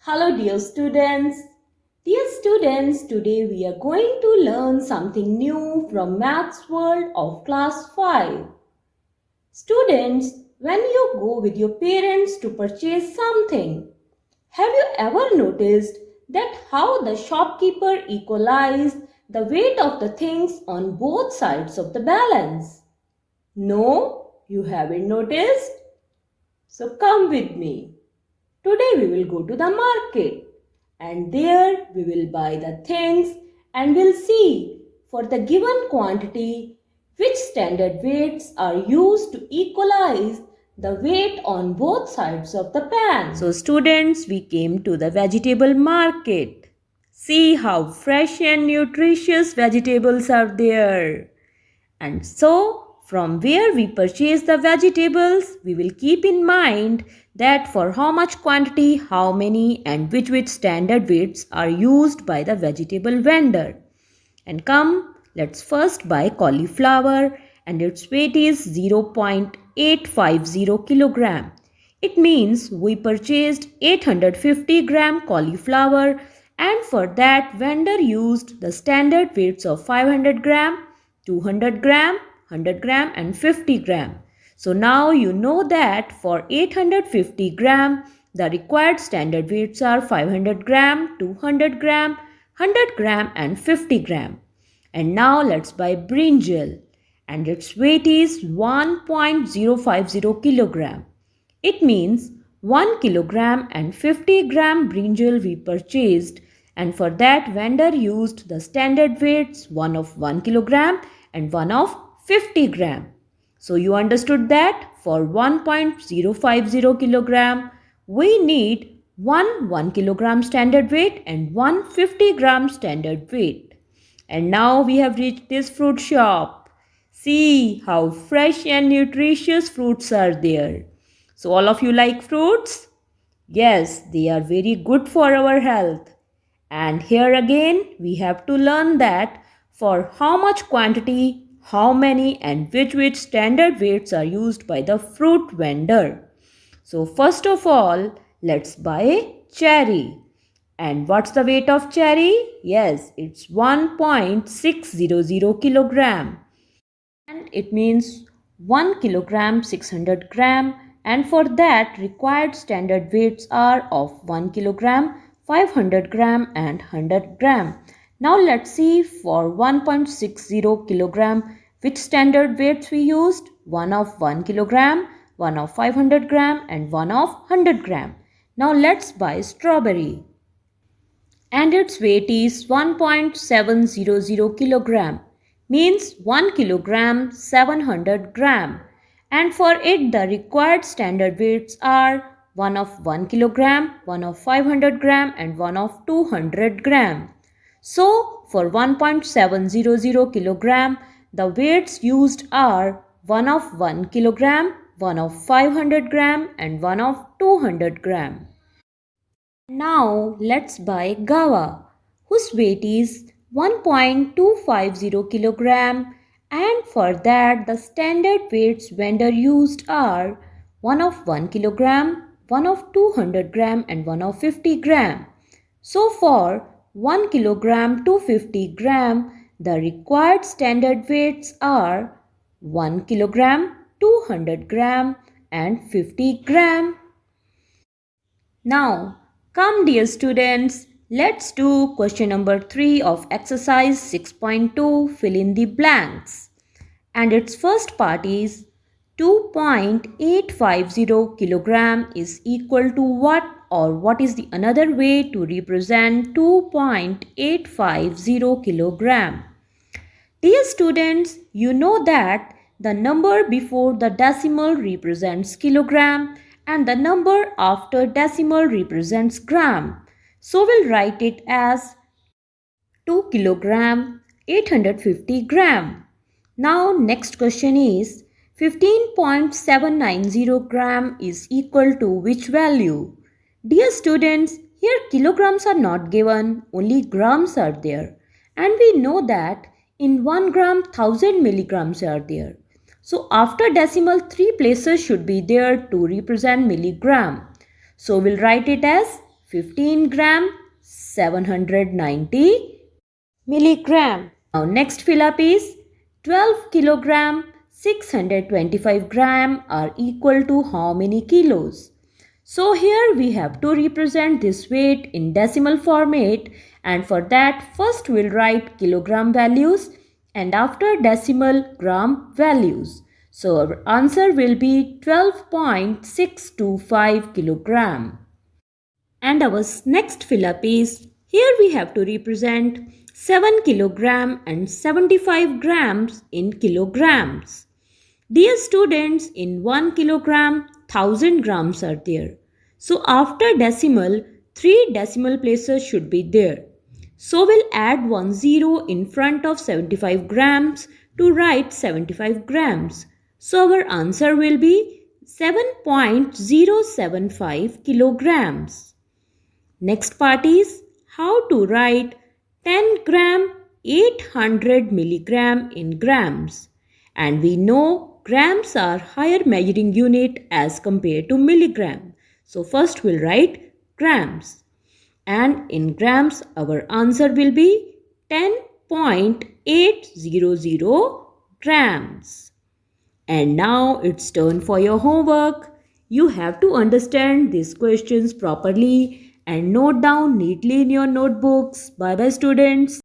Hello dear students. Dear students, today we are going to learn something new from Maths World of class 5. Students, when you go with your parents to purchase something, have you ever noticed that how the shopkeeper equalized the weight of the things on both sides of the balance? No, you haven't noticed? So come with me. Today we will go to the market and there we will buy the things and we'll see for the given quantity which standard weights are used to equalize the weight on both sides of the pan. So students, we came to the vegetable market. See how fresh and nutritious vegetables are there. And so, from where we purchase the vegetables, we will keep in mind that for how much quantity, how many, and which standard weights are used by the vegetable vendor. And come, let's first buy cauliflower, and its weight is 0.850 kilogram. It means we purchased 850 gram cauliflower, and for that vendor used the standard weights of 500 gram, 200 gram, 100 gram and 50 gram. So now you know that for 850 gram, the required standard weights are 500 gram, 200 gram, 100 gram and 50 gram. And now let's buy brinjal, and its weight is 1.050 kilogram. It means 1 kilogram and 50 gram brinjal we purchased, and for that vendor used the standard weights, one of 1 kilogram and one of 50 gram. So you understood that for 1.050 kilogram we need 1 kilogram standard weight and 150 gram standard weight. And now we have reached this fruit shop. See how fresh and nutritious fruits are there. So all of you like fruits? Yes, they are very good for our health. And here again we have to learn that for how much quantity, how many and which standard weights are used by the fruit vendor. So first of all, let's buy cherry. And what's the weight of cherry? Yes, it's 1.600 kilogram. And it means 1 kilogram 600 gram, and for that required standard weights are of 1 kilogram, 500 gram and 100 gram. Now let's see for 1.60 kilogram which standard weights we used. One of 1 kilogram, one of 500 gram and one of 100 gram. Now let's buy strawberry, and its weight is 1.700 kilogram, means 1 kilogram 700 gram, and for it the required standard weights are one of 1 kilogram, one of 500 gram and one of 200 gram. So for 1.700 kilogram the weights used are one of 1 kilogram, one of 500 gram and one of 200 gram. Now let's buy guava, whose weight is 1.250 kilogram, and for that the standard weights vendor used are one of 1 kilogram, one of 200 gram and one of 50 gram. So for 1 kilogram to 50 gram the required standard weights are 1 kilogram, 200 gram and 50 gram. Now, come dear students, let's do question number 3 of exercise 6.2, fill in the blanks. And its first part is 2.850 kilogram is equal to what, or what is the another way to represent 2.850 kilogram. Dear students, you know that the number before the decimal represents kilogram and the number after decimal represents gram. So we'll write it as 2 kilogram 850 gram. Now next question is 15.790 gram is equal to which value? Dear students, here kilograms are not given, only grams are there. And we know that in 1 gram 1000 milligrams are there. So after decimal 3 places should be there to represent milligram. So we'll write it as 15 gram 790 milligram. Now next fill up is 12 kilogram 625 gram are equal to how many kilos? So here we have to represent this weight in decimal format, and for that first we'll write kilogram values and after decimal gram values. So our answer will be 12.625 kilogram. And our next fill up is, here we have to represent 7 kilogram and 75 grams in kilograms. Dear students, in 1 kilogram, 1000 grams are there. So after decimal, 3 decimal places should be there. So we'll add 1 zero in front of 75 grams to write 75 grams. So our answer will be 7.075 kilograms. Next part is how to write 10 gram 800 milligram in grams. And we know grams are higher measuring unit as compared to milligram. So first we'll write grams. And in grams our answer will be 10.800 grams. And now it's turn for your homework. You have to understand these questions properly and note down neatly in your notebooks. Bye bye students.